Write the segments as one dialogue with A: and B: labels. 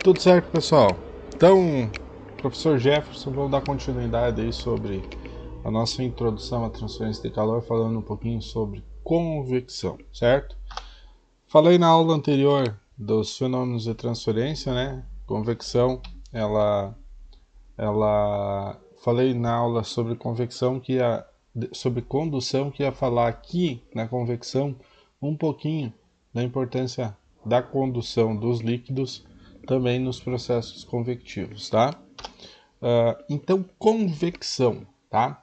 A: Tudo certo, pessoal? Então, professor Jefferson, vamos dar continuidade aí sobre a nossa introdução à transferência de calor, falando um pouquinho sobre convecção, certo? Falei na aula anterior dos fenômenos de transferência, né? Convecção, falei na aula sobre convecção sobre condução, que ia falar aqui na convecção um pouquinho da importância da condução dos líquidos também nos processos convectivos, tá? Então, convecção, tá?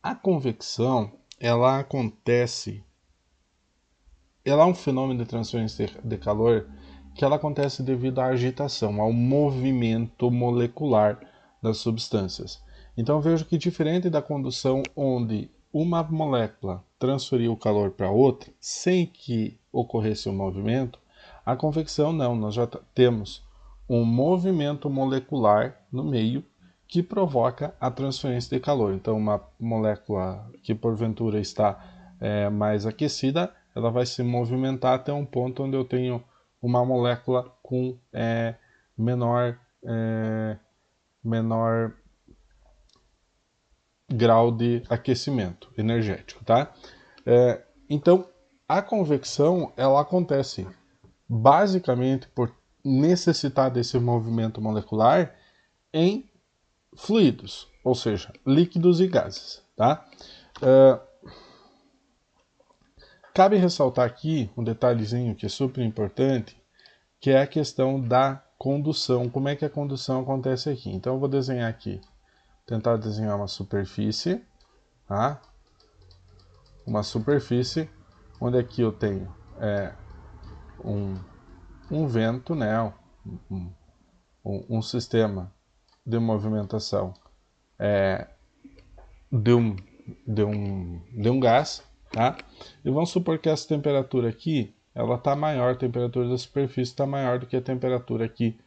A: A convecção, ela é um fenômeno de transferência de calor que ela acontece devido à agitação, ao movimento molecular das substâncias. Então vejo que diferente da condução, onde uma molécula transferia o calor para outra sem que ocorresse um movimento, a convecção não, nós já temos um movimento molecular no meio que provoca a transferência de calor. Então uma molécula que porventura está mais aquecida, ela vai se movimentar até um ponto onde eu tenho uma molécula com menor grau de aquecimento energético, tá? Então, a convecção, ela acontece basicamente por necessitar desse movimento molecular em fluidos, ou seja, líquidos e gases, tá? Cabe ressaltar aqui um detalhezinho que é super importante, que é a questão da condução. Como é que a condução acontece aqui? Então eu vou desenhar aqui, tentar desenhar uma superfície, tá? Uma superfície onde aqui eu tenho um vento, né? Um sistema de movimentação de um gás, tá? E vamos supor que essa temperatura aqui, ela está maior, a temperatura da superfície está maior do que a temperatura aqui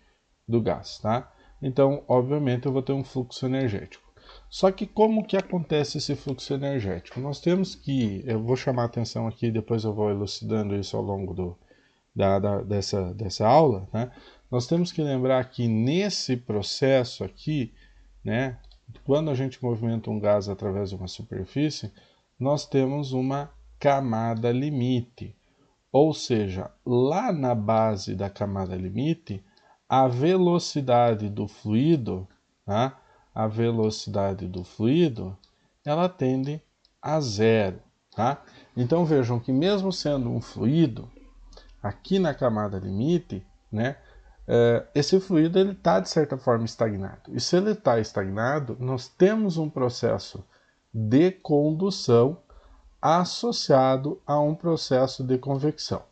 A: do gás, tá? Então, obviamente, eu vou ter um fluxo energético. Só que como que acontece esse fluxo energético? Nós temos que, eu vou chamar a atenção aqui, depois eu vou elucidando isso ao longo dessa aula, né? Nós temos que lembrar que nesse processo aqui, né, quando a gente movimenta um gás através de uma superfície, nós temos uma camada limite. Ou seja, lá na base da camada limite, a velocidade do fluido, tá? A velocidade do fluido, ela tende a zero, tá? Então vejam que mesmo sendo um fluido, aqui na camada limite, né, esse fluido ele está de certa forma estagnado. E se ele está estagnado, nós temos um processo de condução associado a um processo de convecção.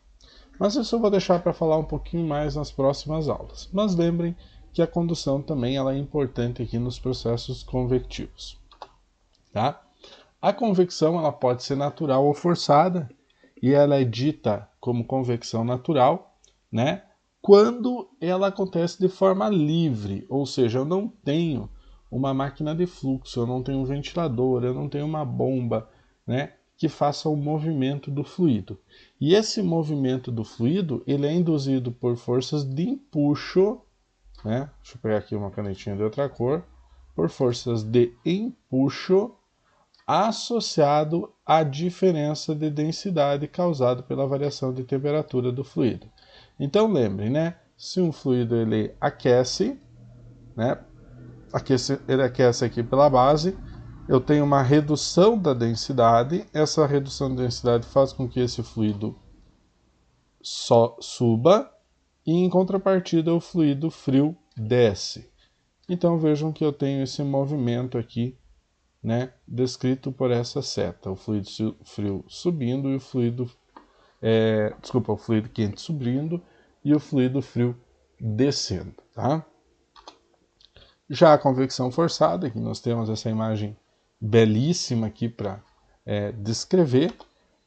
A: Mas isso eu vou deixar para falar um pouquinho mais nas próximas aulas. Mas lembrem que a condução também ela é importante aqui nos processos convectivos. Tá? A convecção ela pode ser natural ou forçada, e ela é dita como convecção natural, né? Quando ela acontece de forma livre, ou seja, eu não tenho uma máquina de fluxo, eu não tenho um ventilador, eu não tenho uma bomba, né, que faça o movimento do fluido. E esse movimento do fluido, ele é induzido por forças de empuxo, né? Deixa eu pegar aqui uma canetinha de outra cor, por forças de empuxo associado à diferença de densidade causada pela variação de temperatura do fluido. Então lembrem, né? Se um fluido ele aquece, né? Ele aquece aqui pela base, eu tenho uma redução da densidade, essa redução da densidade faz com que esse fluido só suba, e em contrapartida o fluido frio desce. Então vejam que eu tenho esse movimento aqui, né, descrito por essa seta, o fluido frio subindo e o fluido, o fluido quente subindo e o fluido frio descendo, tá? Já a convecção forçada, aqui nós temos essa imagem belíssima aqui para descrever,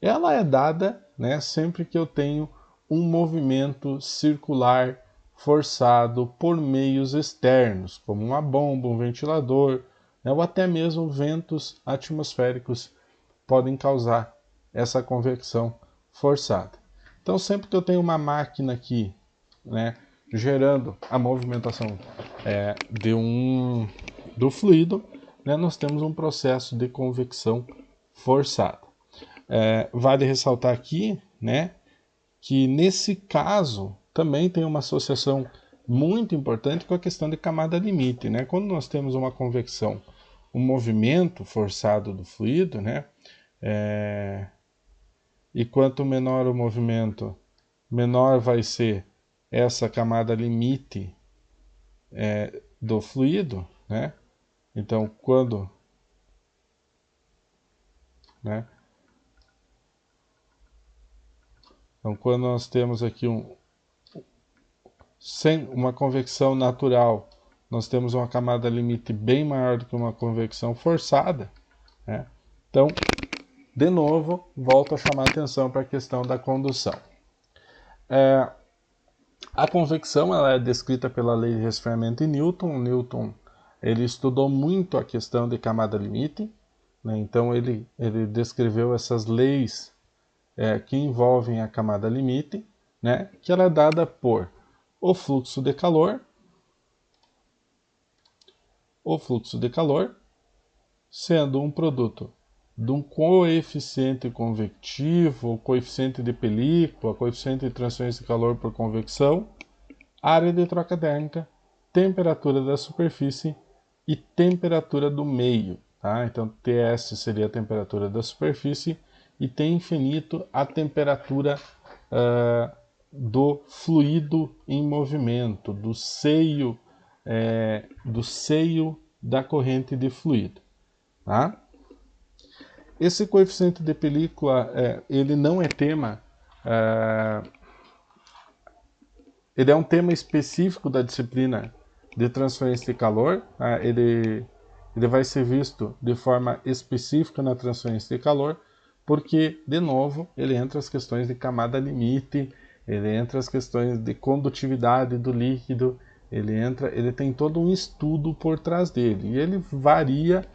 A: ela é dada, né, sempre que eu tenho um movimento circular forçado por meios externos, como uma bomba, um ventilador, né, ou até mesmo ventos atmosféricos podem causar essa convecção forçada. Então sempre que eu tenho uma máquina aqui, né, gerando a movimentação do fluido, né, nós temos um processo de convecção forçada. Vale ressaltar aqui, né, que nesse caso também tem uma associação muito importante com a questão de camada limite, né? Quando nós temos uma convecção, um movimento forçado do fluido, né? E quanto menor o movimento, menor vai ser essa camada limite do fluido, né? Então, quando, né? Então, quando nós temos aqui sem uma convecção natural, nós temos uma camada limite bem maior do que uma convecção forçada, né? Então, de novo, volto a chamar a atenção para a questão da condução. A convecção ela é descrita pela lei de resfriamento de Newton. Newton ele estudou muito a questão de camada limite, né? Então ele descreveu essas leis que envolvem a camada limite, né? Que ela é dada por o fluxo de calor, sendo um produto de um coeficiente convectivo, coeficiente de película, coeficiente de transferência de calor por convecção, área de troca térmica, temperatura da superfície e temperatura do meio. Tá? Então, Ts seria a temperatura da superfície e T infinito a temperatura do fluido em movimento, do seio da corrente de fluido. Tá? Esse coeficiente de película, ele não é tema, ele é um tema específico da disciplina de transferência de calor, tá? Ele vai ser visto de forma específica na transferência de calor, porque, de novo, ele entra as questões de camada limite, ele entra as questões de condutividade do líquido, ele tem todo um estudo por trás dele, e ele varia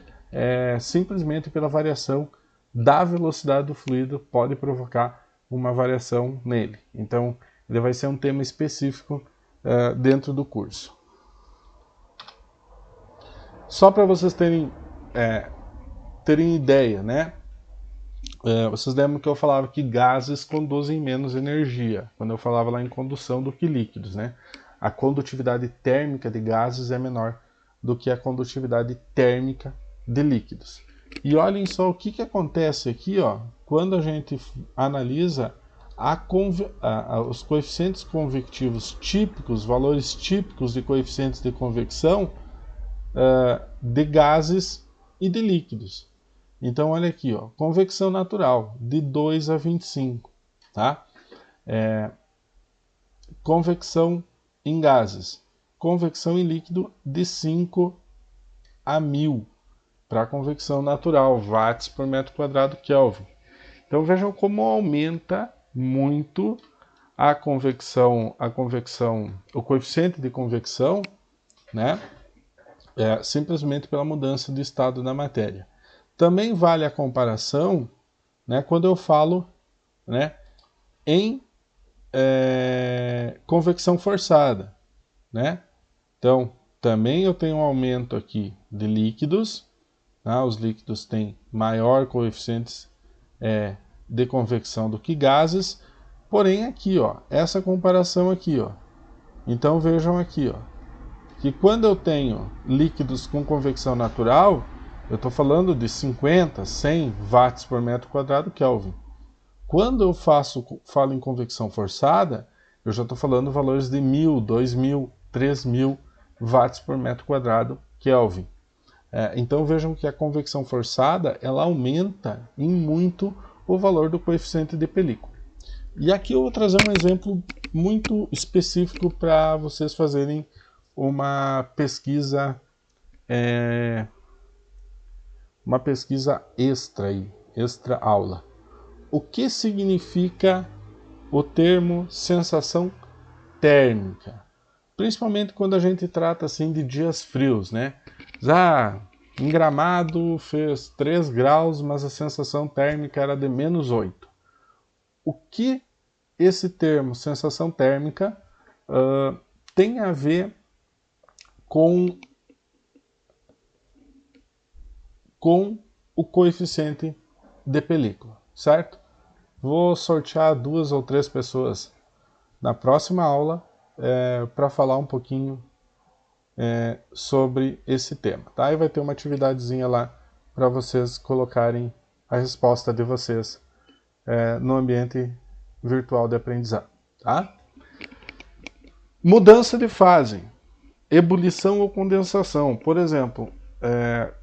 A: simplesmente pela variação da velocidade do fluido, pode provocar uma variação nele. Então, ele vai ser um tema específico dentro do curso. Só para vocês terem ideia, né? Vocês lembram que eu falava que gases conduzem menos energia, quando eu falava lá em condução do que líquidos, né? A condutividade térmica de gases é menor do que a condutividade térmica de líquidos. E olhem só o que acontece aqui, ó, quando a gente analisa os coeficientes convectivos típicos, valores típicos de coeficientes de convecção de gases e de líquidos. Então, olha aqui, ó, convecção natural, de 2 a 25. Tá? Convecção em gases. Convecção em líquido, de 5 a 1000. Para a convecção natural, watts por metro quadrado Kelvin. Então, vejam como aumenta muito a convecção, o coeficiente de convecção, né? Simplesmente pela mudança de estado da matéria. Também vale a comparação, né, quando eu falo, né, em convecção forçada, né? Então, também eu tenho um aumento aqui de líquidos, tá? Os líquidos têm maior coeficientes de convecção do que gases, porém aqui, ó, essa comparação aqui, ó. Então vejam aqui, ó, que quando eu tenho líquidos com convecção natural, eu estou falando de 50, 100 watts por metro quadrado Kelvin. Quando eu falo em convecção forçada, eu já estou falando valores de 1000, 2000, 3000 watts por metro quadrado Kelvin. Então vejam que a convecção forçada ela aumenta em muito o valor do coeficiente de película. E aqui eu vou trazer um exemplo muito específico para vocês fazerem uma pesquisa extra aula. O que significa o termo sensação térmica? Principalmente quando a gente trata assim de dias frios, né? Em Gramado fez 3 graus, mas a sensação térmica era de -8. O que esse termo sensação térmica tem a ver com o coeficiente de película, certo? Vou sortear 2 ou 3 pessoas na próxima aula para falar um pouquinho sobre esse tema, tá? E vai ter uma atividadezinha lá para vocês colocarem a resposta de vocês no ambiente virtual de aprendizado, tá? Mudança de fase, ebulição ou condensação. Por exemplo,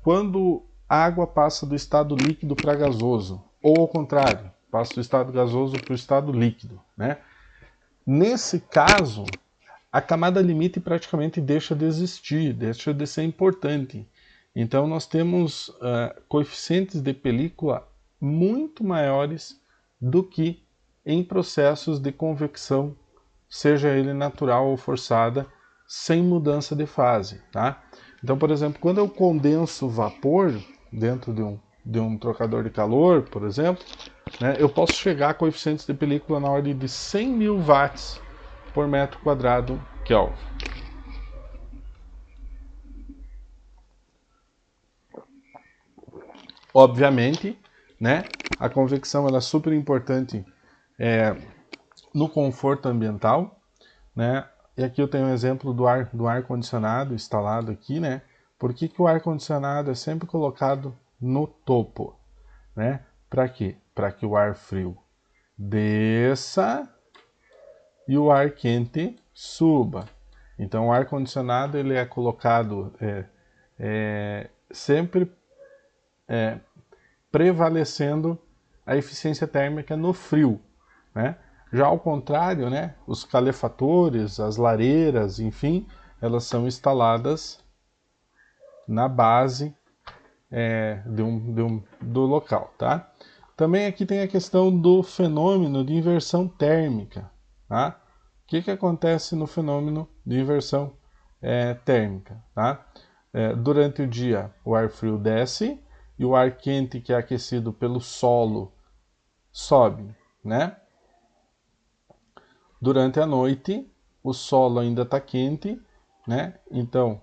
A: quando a água passa do estado líquido para gasoso, ou ao contrário, passa do estado gasoso para o estado líquido, né? Nesse caso, a camada limite praticamente deixa de existir, deixa de ser importante. Então nós temos coeficientes de película muito maiores do que em processos de convecção, seja ele natural ou forçada, sem mudança de fase, tá? Então, por exemplo, quando eu condenso vapor dentro de um trocador de calor, por exemplo, né, eu posso chegar a coeficientes de película na ordem de 100.000 watts por metro quadrado Kelvin. Obviamente, né, a convecção ela é super importante no conforto ambiental, né? E aqui eu tenho um exemplo do ar condicionado instalado aqui, né? Por que o ar condicionado é sempre colocado no topo, né? Para quê? Para que o ar frio desça e o ar quente suba. Então o ar condicionado ele é colocado sempre prevalecendo a eficiência térmica no frio, né? Já ao contrário, né, os calefatores, as lareiras, enfim, elas são instaladas na base do local, tá? Também aqui tem a questão do fenômeno de inversão térmica, tá? O que acontece no fenômeno de inversão térmica, tá? Durante o dia, o ar frio desce e o ar quente, que é aquecido pelo solo, sobe, né? Durante a noite, o solo ainda está quente, né? Então,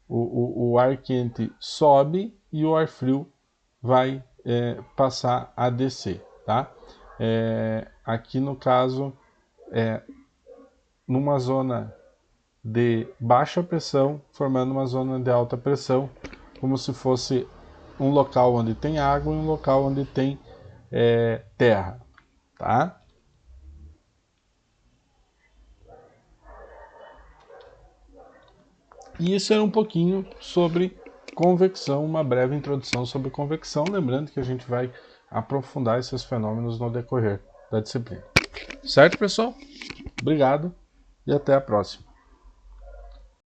A: o ar quente sobe e o ar frio vai passar a descer, tá? Aqui no caso, numa zona de baixa pressão, formando uma zona de alta pressão, como se fosse um local onde tem água e um local onde tem terra, tá? E isso era um pouquinho sobre convecção, uma breve introdução sobre convecção, lembrando que a gente vai aprofundar esses fenômenos no decorrer da disciplina. Certo, pessoal? Obrigado e até a próxima.